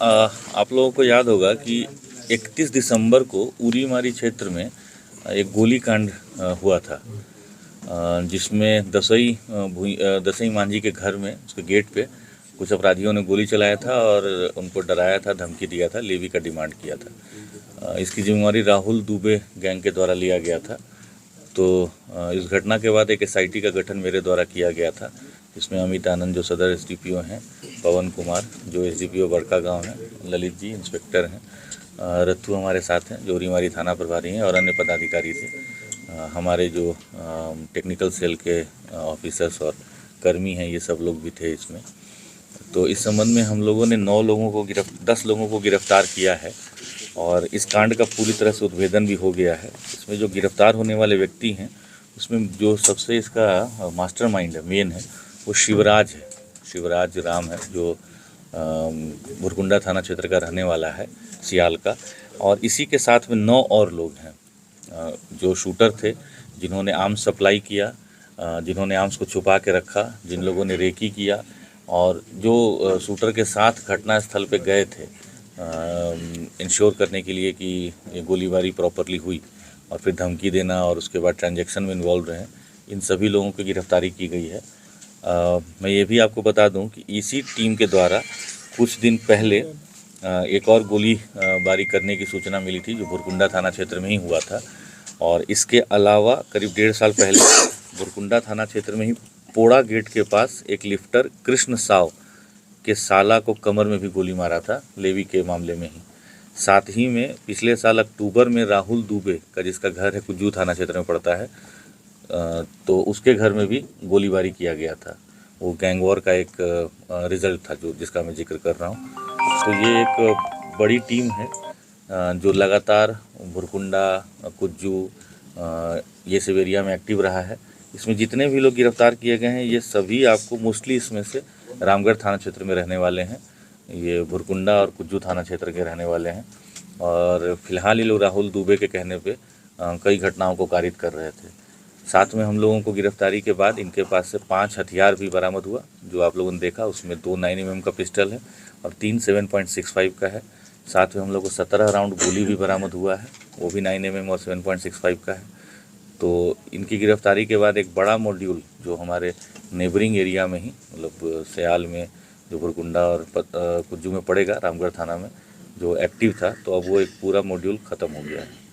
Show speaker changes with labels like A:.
A: आप लोगों को याद होगा कि 31 दिसंबर को उरीमारी क्षेत्र में एक गोलीकांड हुआ था, जिसमें दसई मांझी के घर में उसके गेट पे कुछ अपराधियों ने गोली चलाया था और उनको डराया था, धमकी दिया था, लेवी का डिमांड किया था। इसकी जिम्मेवारी राहुल दुबे गैंग के द्वारा लिया गया था। तो इस घटना के बाद एक एसआईटी का गठन मेरे द्वारा किया गया था, जिसमें अमित आनंद जो सदर एसडीपीओ हैं, पवन कुमार जो एसडीपीओ बड़का गांव हैं, ललित जी इंस्पेक्टर हैं, रत्थू हमारे साथ हैं जो उरीमारी थाना प्रभारी हैं, और अन्य पदाधिकारी थे। हमारे जो टेक्निकल सेल के ऑफिसर्स और कर्मी हैं, ये सब लोग भी थे इसमें। तो इस संबंध में हम लोगों ने 10 लोगों को गिरफ्तार किया है और इस कांड का पूरी तरह से उद्भेदन भी हो गया है। इसमें जो गिरफ्तार होने वाले व्यक्ति हैं, उसमें जो सबसे इसका मास्टरमाइंड है, मेन है, वो शिवराज है, शिवराज राम है, जो भुरकुंडा थाना क्षेत्र का रहने वाला है, सियाल का। और इसी के साथ में 9 और लोग हैं जो शूटर थे, जिन्होंने आर्म्स सप्लाई किया, जिन्होंने आर्म्स को छुपा के रखा, जिन लोगों ने रेकी किया, और जो शूटर के साथ घटना स्थल पे गए थे इंश्योर करने के लिए कि ये गोलीबारी प्रॉपरली हुई, और फिर धमकी देना और उसके बाद ट्रांजैक्शन में इन्वॉल्व रहे, इन सभी लोगों की गिरफ्तारी की गई है। मैं ये भी आपको बता दूं कि इसी टीम के द्वारा कुछ दिन पहले एक और गोलीबारी करने की सूचना मिली थी, जो भुरकुंडा थाना क्षेत्र में ही हुआ था। और इसके अलावा करीब 1.5 साल पहले भुरकुंडा थाना क्षेत्र में ही पोड़ा गेट के पास एक लिफ्टर कृष्ण साव के साला को कमर में भी गोली मारा था, लेवी के मामले में ही। साथ ही में पिछले साल अक्टूबर में राहुल दुबे का, जिसका घर है कुज्जू थाना क्षेत्र में पड़ता है, तो उसके घर में भी गोलीबारी किया गया था। वो गैंग वॉर का एक रिजल्ट था जिसका मैं जिक्र कर रहा हूँ। तो ये एक बड़ी टीम है जो लगातार भुरकुंडा, कुज्जू, ये सब एरिया में एक्टिव रहा है। इसमें जितने भी लोग गिरफ्तार किए गए हैं, ये सभी आपको मोस्टली इसमें से रामगढ़ थाना क्षेत्र में रहने वाले हैं। ये भुरकुंडा और कुज्जू थाना क्षेत्र के रहने वाले हैं, और फिलहाल ये लोग राहुल दुबे के कहने पे कई घटनाओं को कारित कर रहे थे। साथ में हम लोगों को गिरफ्तारी के बाद इनके पास से 5 हथियार भी बरामद हुआ, जो आप लोगों ने देखा। उसमें 2 9mm का पिस्टल है और 3 7.65 का है। साथ में हम लोग को 17 राउंड गोली भी बरामद हुआ है, वो भी 9mm और 7.65 का है। तो इनकी गिरफ्तारी के बाद एक बड़ा मॉड्यूल जो हमारे नेबरिंग एरिया में ही, मतलब सयाल में, जो भुरकुंडा और कुज्जू में पड़ेगा, रामगढ़ थाना में, जो एक्टिव था, तो अब वो एक पूरा मॉड्यूल ख़त्म हो गया है।